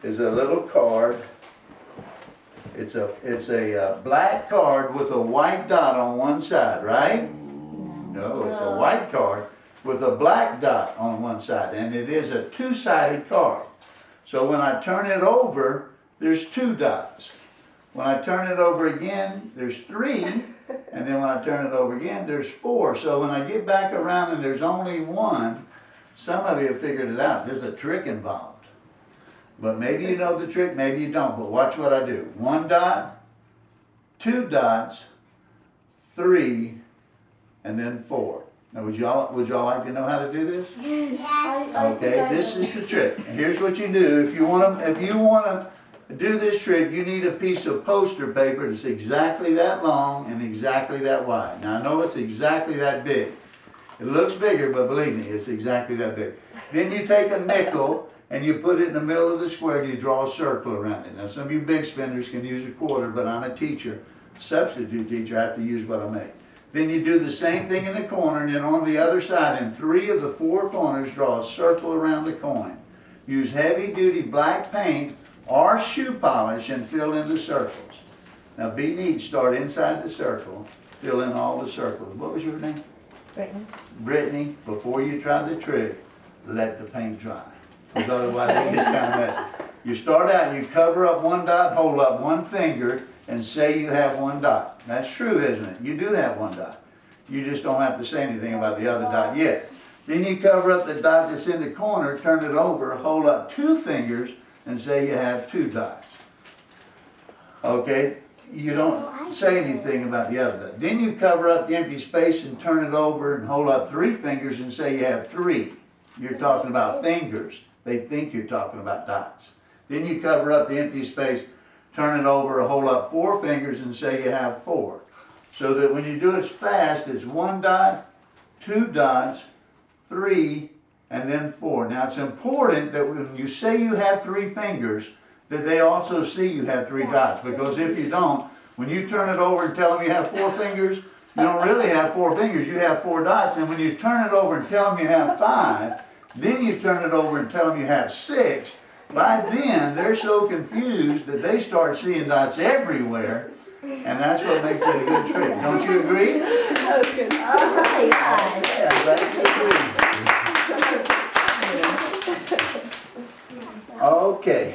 is a little card. It's a black card with a white dot on one side, right? No, it's a white card with a black dot on one side, and it is a two-sided card. So when I turn it over, there's 2 dots. When I turn it over again, there's 3, and then when I turn it over again, there's 4. So when I get back around and there's only 1, some of you have figured it out. There's a trick involved. But maybe you know the trick, maybe you don't, but watch what I do. 1 dot, 2 dots, 3, and then 4. Now would y'all like to know how to do this? Yes. Okay, this is the trick. Here's what you do. If you want to do this trick, you need a piece of poster paper that's exactly that long and exactly that wide. Now I know it's exactly that big. It looks bigger, but believe me, it's exactly that big. Then you take a nickel and you put it in the middle of the square and you draw a circle around it. Now some of you big spenders can use a quarter, but I'm a teacher, substitute teacher, I have to use what I make. Then you do the same thing in the corner, and then on the other side, in 3 of the 4 corners, draw a circle around the coin. Use heavy-duty black paint or shoe polish and fill in the circles. Now be neat, start inside the circle, fill in all the circles. What was your name? Brittany. Brittany, before you try the trick, let the paint dry. Because otherwise it gets kind of messy. You start out, you cover up 1 dot, hold up 1 finger, and say you have 1 dot. That's true, isn't it? You do have 1 dot. You just don't have to say anything about the other dot yet. Then you cover up the dot that's in the corner, turn it over, hold up 2 fingers, and say you have 2 dots. Okay? You don't say anything about the other dot. Then you cover up the empty space and turn it over and hold up 3 fingers and say you have 3. You're talking about fingers. They think you're talking about dots. Then you cover up the empty space, turn it over, hold up 4 fingers and say you have 4. So that when you do it fast, it's 1 dot, 2 dots, 3, and then 4. Now it's important that when you say you have 3 fingers, that they also see you have 3 dots. Because if you don't, when you turn it over and tell them you have 4 fingers, you don't really have 4 fingers, you have 4 dots. And when you turn it over and tell them you have 5, then you turn it over and tell them you have 6. By then, they're so confused that they start seeing dots everywhere, and that's what makes it a good trick. Don't you agree? That was good. Yeah, glad you agree. Okay.